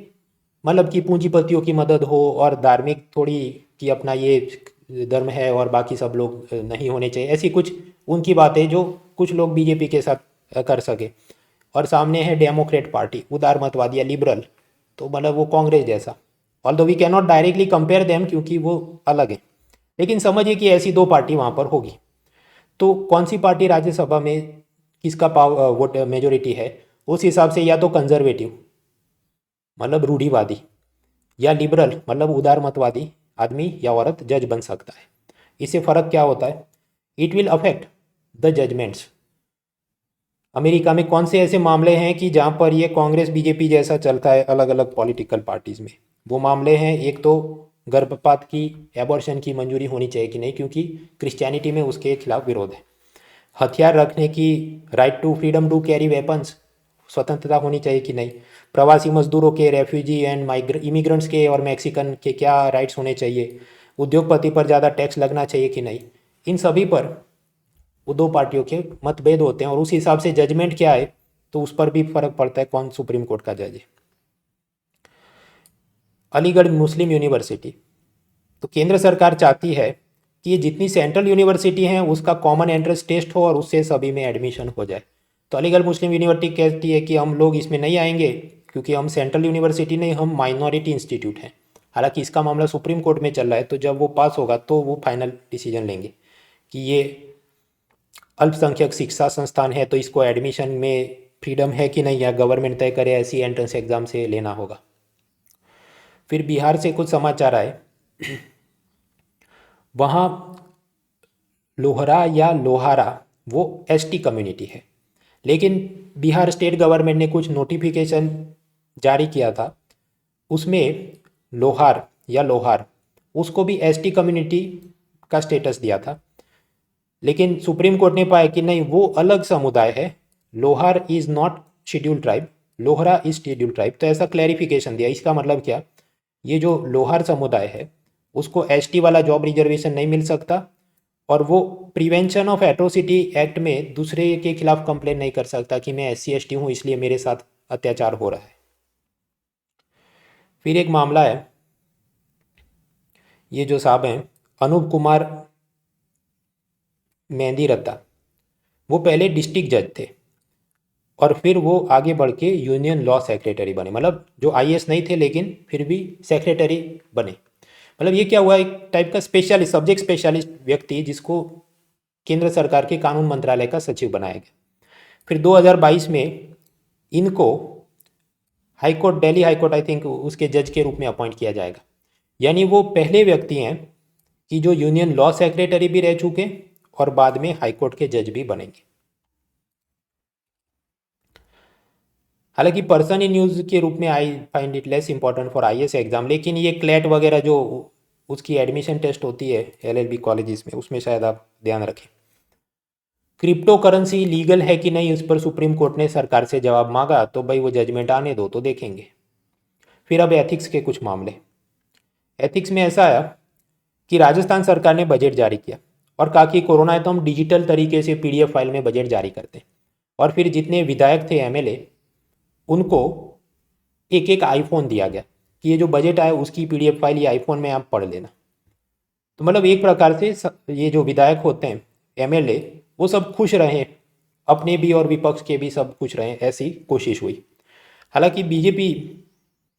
मतलब कि पूंजीपतियों की मदद हो और धार्मिक थोड़ी कि अपना ये धर्म है और बाकी सब लोग नहीं होने चाहिए, ऐसी कुछ उनकी बातें जो कुछ लोग बीजेपी के साथ कर सके। और सामने है डेमोक्रेट पार्टी, उदारमतवादी या लिबरल, तो मतलब वो कांग्रेस जैसा। Although we can not directly compare them क्योंकि वो अलग है, लेकिन समझिए कि ऐसी 2 पार्टी वहाँ पर होगी। तो कौन सी पार्टी राज्यसभा में किसका वोट मेजोरिटी है, उस हिसाब से या तो कंजर्वेटिव मतलब रूढ़िवादी या लिबरल मतलब उदारमतवादी आदमी या औरत जज बन सकता है। इससे फ़र्क क्या होता है? It will affect the judgments. America में कौन से ऐसे मामले हैं कि जहाँ पर ये कांग्रेस बीजेपी जैसा चलता है अलग अलग पॉलिटिकल पार्टीज़ में? वो मामले हैं, एक तो गर्भपात की, एबॉर्शन की मंजूरी होनी चाहिए कि नहीं, क्योंकि क्रिश्चियनिटी में उसके खिलाफ विरोध है। हथियार रखने की, right to freedom to carry weapons, स्वतंत्रता होनी चाहिए कि नहीं। प्रवासी मजदूरों के, रेफ्यूजी एंड इमिग्रेंट्स के और मैक्सिकन के क्या राइट्स होने चाहिए। उद्योगपति पर ज़्यादा टैक्स लगना चाहिए कि नहीं। इन सभी पर वो दो पार्टियों के मतभेद होते हैं और उस हिसाब से जजमेंट क्या है तो उस पर भी फर्क पड़ता है कौन सुप्रीम कोर्ट का जज है। अलीगढ़ मुस्लिम यूनिवर्सिटी, तो केंद्र सरकार चाहती है कि ये जितनी सेंट्रल यूनिवर्सिटी हैं उसका कॉमन एंट्रेंस टेस्ट हो और उससे सभी में एडमिशन हो जाए। तो अलीगढ़ मुस्लिम यूनिवर्सिटी कहती है कि हम लोग इसमें नहीं आएंगे क्योंकि हम सेंट्रल यूनिवर्सिटी नहीं, हम माइनॉरिटी इंस्टीट्यूट हैं। हालांकि इसका मामला सुप्रीम कोर्ट में चल रहा है, तो जब वो पास होगा तो वो फाइनल डिसीजन लेंगे कि ये अल्पसंख्यक शिक्षा संस्थान है तो इसको एडमिशन में फ्रीडम है कि नहीं, या गवर्नमेंट तय करे ऐसी एंट्रेंस एग्ज़ाम से लेना होगा। फिर बिहार से कुछ समाचार आए, वहाँ लोहरा या लोहारा वो एसटी कम्युनिटी है, लेकिन बिहार स्टेट गवर्नमेंट ने कुछ नोटिफिकेशन जारी किया था, उसमें लोहार या लोहार उसको भी एसटी कम्युनिटी का स्टेटस दिया था। लेकिन सुप्रीम कोर्ट ने पाया कि नहीं, वो अलग समुदाय है, Lohar is not schedule tribe, Lohra is schedule tribe. तो ऐसा क्लैरिफिकेशन दिया। इसका मतलब क्या, ये जो लोहार समुदाय है उसको एसटी वाला जॉब रिजर्वेशन नहीं मिल सकता और वो प्रिवेंशन ऑफ एट्रोसिटी एक्ट में दूसरे के खिलाफ कंप्लेन नहीं कर सकता कि मैं SC ST हूँ इसलिए मेरे साथ अत्याचार हो रहा है। फिर एक मामला है, ये जो साहब हैं अनूप कुमार मेहंदी रद्दा, वो पहले डिस्ट्रिक्ट जज थे और फिर वो आगे बढ़ के यूनियन लॉ सेक्रेटरी बने, मतलब जो IAS नहीं थे लेकिन फिर भी सेक्रेटरी बने। मतलब ये क्या हुआ, एक टाइप का स्पेशलिस्ट, सब्जेक्ट स्पेशलिस्ट व्यक्ति जिसको केंद्र सरकार के कानून मंत्रालय का सचिव बनाया गया। फिर 2022 में इनको high court, Delhi high court I think, उसके जज के रूप में अपॉइंट किया जाएगा। यानी वो पहले व्यक्ति हैं कि जो यूनियन लॉ सेक्रेटरी भी रह चुके और बाद में हाई कोर्ट के जज भी बनेंगे। हालांकि पर्सन इन न्यूज़ के रूप में I find it less important for IAS exam, लेकिन ये क्लैट वगैरह जो उसकी एडमिशन टेस्ट होती है LLB कॉलेजेस में, उसमें शायद आप ध्यान रखें। क्रिप्टो करेंसी लीगल है कि नहीं, उस पर सुप्रीम कोर्ट ने सरकार से जवाब मांगा, तो भाई वो जजमेंट आने दो तो देखेंगे। फिर अब एथिक्स के कुछ मामले। एथिक्स में ऐसा आया कि राजस्थान सरकार ने बजट जारी किया और कहा कि कोरोना है तो हम डिजिटल तरीके से PDF फाइल में बजट जारी करते हैं। और फिर जितने विधायक थे, MLA, उनको एक एक आईफोन दिया गया कि ये जो बजट आया उसकी PDF फाइल ये आईफोन में आप पढ़ लेना। तो मतलब एक प्रकार से ये जो विधायक होते हैं, MLA, वो सब खुश रहें, अपने भी और विपक्ष के भी सब खुश रहें, ऐसी कोशिश हुई। हालांकि BJP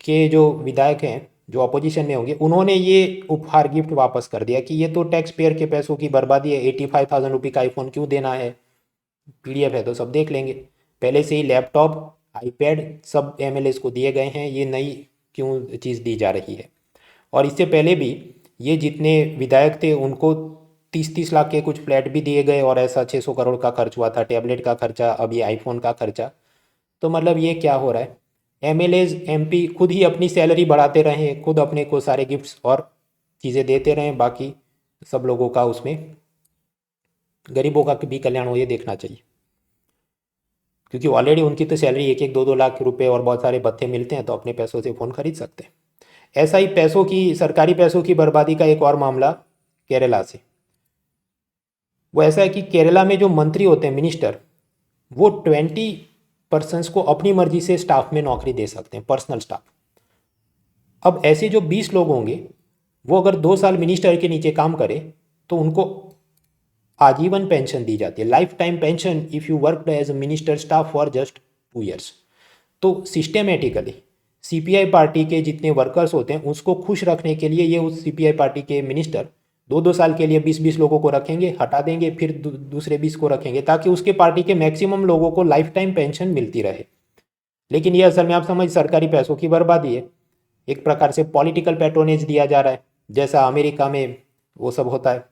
के जो विधायक हैं जो अपोजिशन में होंगे, उन्होंने ये उपहार गिफ्ट वापस कर दिया कि ये तो टैक्स पेयर के पैसों की बर्बादी है, 85,000 रुपये का आईफोन क्यों देना है, PDF है तो सब देख लेंगे। पहले से ही लैपटॉप, iPad सब MLAs को दिए गए हैं, ये नई क्यों चीज़ दी जा रही है। और इससे पहले भी ये जितने विधायक थे उनको 30-30 लाख के कुछ फ्लैट भी दिए गए और ऐसा 600 करोड़ का खर्च हुआ था, टैबलेट का खर्चा, अब ये आईफोन का खर्चा। तो मतलब ये क्या हो रहा है, MLAs MP खुद ही अपनी सैलरी बढ़ाते रहें, खुद अपने को सारे गिफ्ट्स और चीज़ें देते रहें, बाकी सब लोगों का उसमें गरीबों का भी कल्याण हो, ये देखना चाहिए। क्योंकि ऑलरेडी उनकी तो सैलरी 1-1, 2-2 लाख रुपए और बहुत सारे भत्ते मिलते हैं, तो अपने पैसों से फ़ोन खरीद सकते हैं। ऐसा ही पैसों की, सरकारी पैसों की बर्बादी का एक और मामला केरला से। वो ऐसा है कि केरला में जो मंत्री होते हैं, मिनिस्टर, वो 20 पर्सन्स को अपनी मर्जी से स्टाफ में नौकरी दे सकते हैं, पर्सनल स्टाफ। अब ऐसे जो 20 लोग होंगे वो अगर 2 साल मिनिस्टर के नीचे काम करें तो उनको आजीवन पेंशन दी जाती है, life time pension, if you work as a minister staff for just 2 years. तो सिस्टेमेटिकली CPI पार्टी के जितने वर्कर्स होते हैं उसको खुश रखने के लिए ये उस CPI पार्टी के मिनिस्टर 2-2 साल के लिए 20-20 लोगों को रखेंगे, हटा देंगे, फिर दूसरे 20 को रखेंगे, ताकि उसके पार्टी के मैक्सिमम लोगों को लाइफ टाइम पेंशन मिलती रहे। लेकिन ये असल में आप समझ, सरकारी पैसों की बर्बादी है, एक प्रकार से पॉलिटिकल पैट्रोनेज दिया जा रहा है, जैसा अमेरिका में वो सब होता है।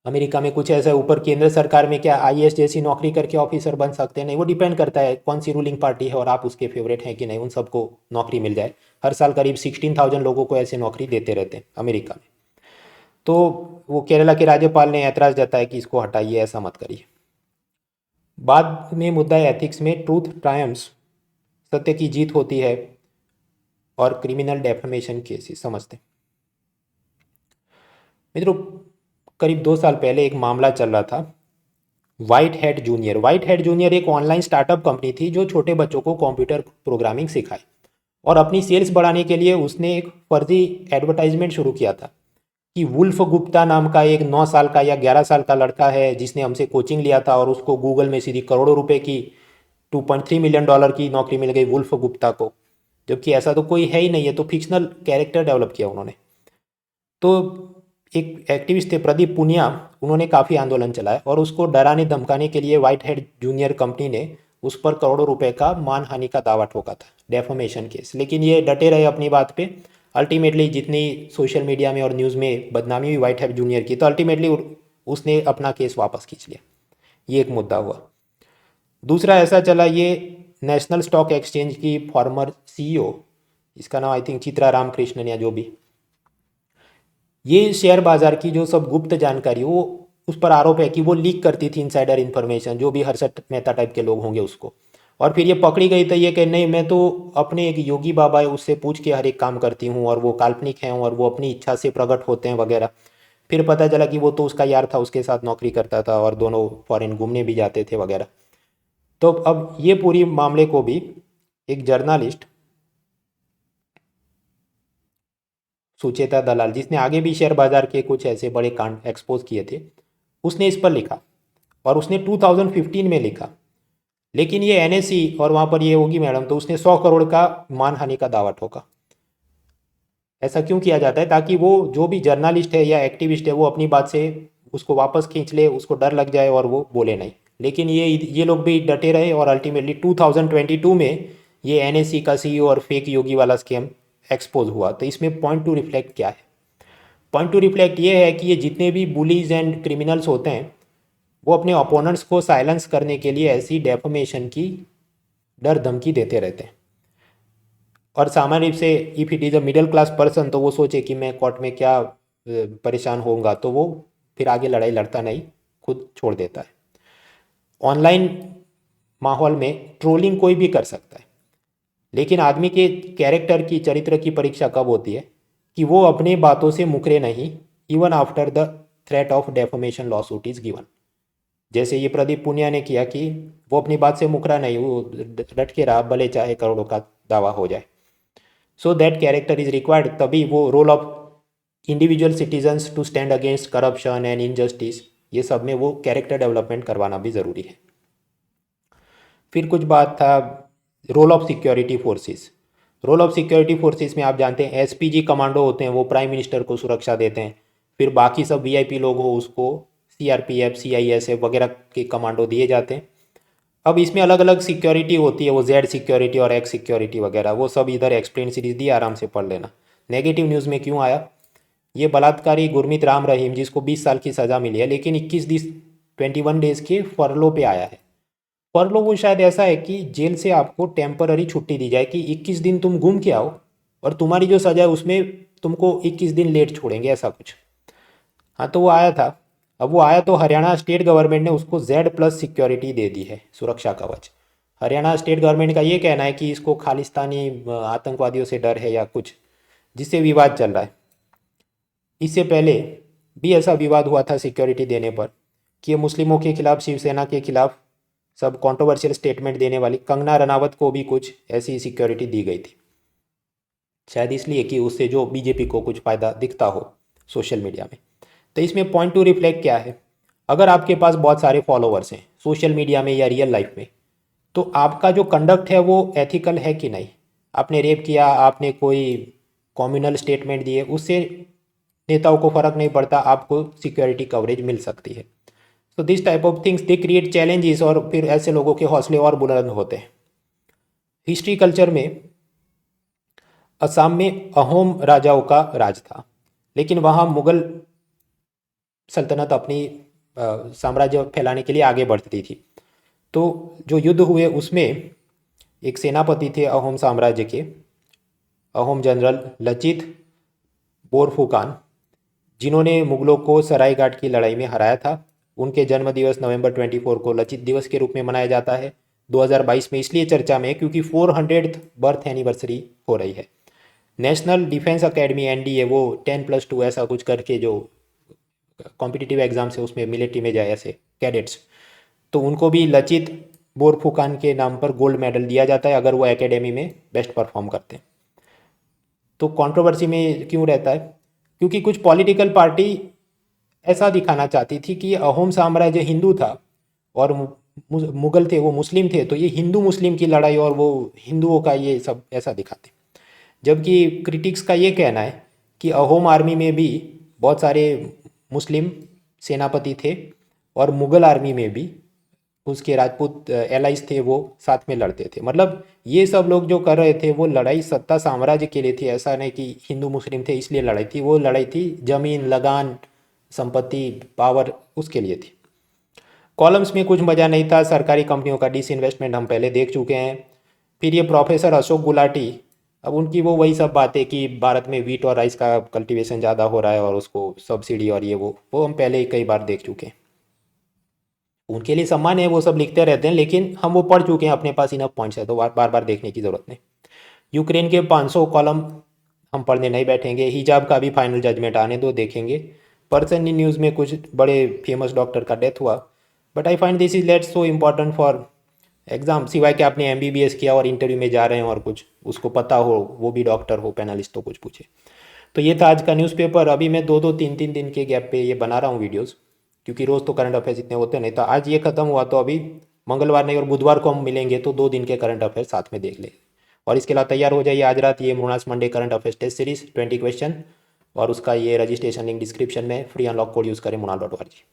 अमेरिका में कुछ ऐसा है, ऊपर केंद्र सरकार में क्या आईएएस जैसी नौकरी करके ऑफिसर बन सकते हैं? नहीं, वो डिपेंड करता है कौन सी रूलिंग पार्टी है और आप उसके फेवरेट हैं कि नहीं, उन सबको नौकरी मिल जाए। हर साल करीब 16,000 लोगों को ऐसे नौकरी देते रहते हैं अमेरिका में। तो वो केरला के राज्यपाल ने ऐतराज़ जताया कि इसको हटाइए, ऐसा मत करिए। बाद में मुद्दा है एथिक्स में, ट्रूथ ट्रायम्फ्स, सत्य की जीत होती है, और क्रिमिनल डेफेमेशन केसेस समझते हैं। मित्रों, करीब 2 साल पहले एक मामला चल रहा था, white hat junior. White hat junior एक ऑनलाइन स्टार्टअप कंपनी थी जो छोटे बच्चों को कंप्यूटर प्रोग्रामिंग सिखाए, और अपनी सेल्स बढ़ाने के लिए उसने एक फर्जी एडवर्टाइजमेंट शुरू किया था कि वुल्फ गुप्ता नाम का एक 9 साल का या 11 साल का लड़का है जिसने हमसे कोचिंग लिया था, और उसको गूगल में सीधी करोड़ों रुपए की $2.3 मिलियन की नौकरी मिल गई वुल्फ गुप्ता को। जबकि ऐसा तो कोई है ही नहीं है, तो फिक्शनल कैरेक्टर डेवलप किया उन्होंने। तो एक एक्टिविस्ट थे प्रदीप पुनिया, उन्होंने काफ़ी आंदोलन चलाया और उसको डराने धमकाने के लिए व्हाइट हेड जूनियर कंपनी ने उस पर करोड़ों रुपए का मानहानि का दावा ठोका था, डेफोमेशन केस। लेकिन ये डटे रहे अपनी बात पे। अल्टीमेटली जितनी सोशल मीडिया में और न्यूज़ में बदनामी हुई व्हाइट हेड जूनियर की, तो अल्टीमेटली उसने अपना केस वापस खींच लिया। ये एक मुद्दा हुआ। दूसरा ऐसा चला, ये नेशनल स्टॉक एक्सचेंज की फॉर्मर सीईओ, इसका नाम आई थिंक चित्रा रामकृष्णन या जो भी, ये शेयर बाजार की जो सब गुप्त जानकारी, वो उस पर आरोप है कि वो लीक करती थी इनसाइडर इन्फॉर्मेशन, जो भी हर्षद मेहता टाइप के लोग होंगे उसको। और फिर ये पकड़ी गई तो ये कि नहीं, मैं तो अपने एक योगी बाबा है उससे पूछ के हर एक काम करती हूँ, और वो काल्पनिक हैं और वो अपनी इच्छा से प्रकट होते हैं वगैरह। फिर पता चला कि वो तो उसका यार था, उसके साथ नौकरी करता था और दोनों फॉरेन घूमने भी जाते थे वगैरह। तो अब ये पूरी मामले को भी एक जर्नलिस्ट सुचेता दलाल, जिसने आगे भी शेयर बाजार के कुछ ऐसे बड़े कांड एक्सपोज किए थे, उसने इस पर लिखा, और उसने 2015 में लिखा। लेकिन ये एनएससी और वहाँ पर ये होगी मैडम, तो उसने 100 करोड़ का मानहानि का दावा ठोका। ऐसा क्यों किया जाता है? ताकि वो जो भी जर्नलिस्ट है या एक्टिविस्ट है वो अपनी बात से उसको वापस खींच ले, उसको डर लग जाए और वो बोले नहीं। लेकिन ये लोग भी डटे रहे, और अल्टीमेटली 2022 में ये एनएससी का सीईओ और फेक योगी वाला स्कैम एक्सपोज हुआ। तो इसमें पॉइंट टू रिफ्लेक्ट क्या है? पॉइंट टू रिफ्लेक्ट ये है कि ये जितने भी बुलीज एंड क्रिमिनल्स होते हैं, वो अपने ओपोनेंट्स को साइलेंस करने के लिए ऐसी डेफोमेशन की डर धमकी देते रहते हैं। और सामान्य रूप से if it is a middle class person, तो वो सोचे कि मैं कोर्ट में क्या परेशान होऊंगा, तो वो फिर आगे लड़ाई लड़ता नहीं, खुद छोड़ देता है। ऑनलाइन माहौल में ट्रोलिंग कोई भी कर सकता है, लेकिन आदमी के कैरेक्टर की, चरित्र की परीक्षा कब होती है? कि वो अपने बातों से मुकरे नहीं, even after the threat of deformation law suit is given. जैसे ये प्रदीप पुनिया ने किया कि वो अपनी बात से मुकरा नहीं, वो डट के रहा, भले चाहे करोड़ों का दावा हो जाए। So that character is required, तभी वो role of individual citizens to stand against corruption and injustice, ये सब में वो कैरेक्टर डेवलपमेंट करवाना भी ज़रूरी है। फिर कुछ बात था role of security forces. Role of security forces में आप जानते हैं एसपीजी कमांडो होते हैं, वो प्राइम मिनिस्टर को सुरक्षा देते हैं। फिर बाकी सब वीआईपी लोग हो उसको सीआरपीएफ, सीआईएसएफ वगैरह के कमांडो दिए जाते हैं। अब इसमें अलग अलग सिक्योरिटी होती है, वो जेड सिक्योरिटी और एक्स सिक्योरिटी वगैरह, वो सब इधर एक्सप्लेन सीरीज दी, आराम से पढ़ लेना। नेगेटिव न्यूज़ में क्यों आया? ये बलात्कारी गुरमीत राम रहीम, जिसको 20 साल की सज़ा मिली है, लेकिन 21 डेज़ के फरलो पे आया है। फरलो वो शायद ऐसा है कि जेल से आपको टेम्पररी छुट्टी दी जाए कि 21 दिन तुम घूम के आओ, और तुम्हारी जो सज़ा है उसमें तुमको 21 दिन लेट छोड़ेंगे, ऐसा कुछ। हाँ, तो वो आया था। अब वो आया तो हरियाणा स्टेट गवर्नमेंट ने उसको Z+ सिक्योरिटी दे दी है, सुरक्षा कवच। हरियाणा स्टेट गवर्नमेंट का ये कहना है कि इसको खालिस्तानी आतंकवादियों से डर है या कुछ, जिससे विवाद चल रहा है। इससे पहले भी ऐसा विवाद हुआ था सिक्योरिटी देने पर, कि ये मुस्लिमों के खिलाफ, शिवसेना के खिलाफ सब कंट्रोवर्शियल स्टेटमेंट देने वाली कंगना रनावत को भी कुछ ऐसी सिक्योरिटी दी गई थी, शायद इसलिए कि उससे जो बीजेपी को कुछ फ़ायदा दिखता हो सोशल मीडिया में। तो इसमें पॉइंट टू रिफ्लेक्ट क्या है? अगर आपके पास बहुत सारे फॉलोअर्स हैं सोशल मीडिया में या रियल लाइफ में, तो आपका जो कंडक्ट है वो एथिकल है कि नहीं? आपने रेप किया, आपने कोई कम्युनल स्टेटमेंट दिए, उससे नेताओं को फ़र्क नहीं पड़ता, आपको सिक्योरिटी कवरेज मिल सकती है। तो this type of things they create challenges, और फिर ऐसे लोगों के हौसले और बुलंद होते हैं। हिस्ट्री कल्चर में असम में अहोम राजाओं का राज था, लेकिन वहाँ मुगल सल्तनत अपनी साम्राज्य फैलाने के लिए आगे बढ़ती थी। तो जो युद्ध हुए उसमें एक सेनापति थे अहोम साम्राज्य के, अहोम जनरल लचित बोरफुकान, जिन्होंने मुगलों को सरायघाट की लड़ाई में हराया था। उनके जन्म दिवस नवंबर 24 को लचित दिवस के रूप में मनाया जाता है। 2022 में इसलिए चर्चा में है क्योंकि 400th बर्थ एनिवर्सरी हो रही है। नेशनल डिफेंस एकेडमी एनडीए, वो 10+2 ऐसा कुछ करके जो कॉम्पिटिटिव एग्जाम से उसमें मिलिट्री में जाए ऐसे कैडेट्स, तो उनको भी लचित बोरफुकान के नाम पर गोल्ड मेडल दिया जाता है अगर वो एकेडमी में बेस्ट परफॉर्म करते हैं। तो कंट्रोवर्सी में क्यों रहता है? क्योंकि कुछ पॉलिटिकल पार्टी ऐसा दिखाना चाहती थी कि अहोम साम्राज्य हिंदू था और मुगल थे वो मुस्लिम थे, तो ये हिंदू मुस्लिम की लड़ाई और वो हिंदुओं का ये सब ऐसा दिखाते। जबकि क्रिटिक्स का ये कहना है कि अहोम आर्मी में भी बहुत सारे मुस्लिम सेनापति थे और मुगल आर्मी में भी उसके राजपूत एलाइज थे, वो साथ में लड़ते थे। मतलब ये सब लोग जो कर रहे थे वो लड़ाई सत्ता साम्राज्य के लिए थी, ऐसा नहीं कि हिंदू मुस्लिम थे इसलिए लड़ाई थी। वो लड़ाई थी जमीन, लगान, संपत्ति, पावर, उसके लिए थी। कॉलम्स में कुछ मज़ा नहीं था। सरकारी कंपनियों का डिसइन्वेस्टमेंट हम पहले देख चुके हैं। फिर ये प्रोफेसर अशोक गुलाटी, अब उनकी वो वही सब बातें कि भारत में वीट और राइस का कल्टीवेशन ज़्यादा हो रहा है और उसको सब्सिडी और ये वो हम पहले ही कई बार देख चुके हैं। उनके लिए सम्मान है, वो सब लिखते रहते हैं, लेकिन हम वो पढ़ चुके हैं, अपने पास इनफ पॉइंट्स है तो बार बार देखने की ज़रूरत नहीं। यूक्रेन के 500 कॉलम हम पढ़ने नहीं बैठेंगे। हिजाब का भी फाइनल जजमेंट आने दो, देखेंगे। पर्सन इन न्यूज़ में कुछ बड़े फेमस डॉक्टर का डेथ हुआ, but I find this is let so important for exam, सिवाय कि आपने एमबीबीएस किया और इंटरव्यू में जा रहे हैं और कुछ उसको पता हो, वो भी डॉक्टर हो, पैनलिस्ट तो कुछ पूछे। तो ये था आज का न्यूज़पेपर। अभी मैं 2-2, 3-3 दिन के गैप पे ये बना रहा हूँ वीडियोज़, क्योंकि रोज़ तो करंट अफेयर्स इतने होते नहीं। तो आज ये खत्म हुआ तो अभी मंगलवार नहीं और बुधवार को हम मिलेंगे तो 2 दिन के करंट अफेयर्स साथ में देख लें। और इसके अलावा तैयार हो जाइए आज रात ये मृणास Monday current affairs test series 20 question, और उसका ये रजिस्ट्रेशन लिंक डिस्क्रिप्शन में, फ्री अनलॉक कोड यूज़ करें mrunal.org।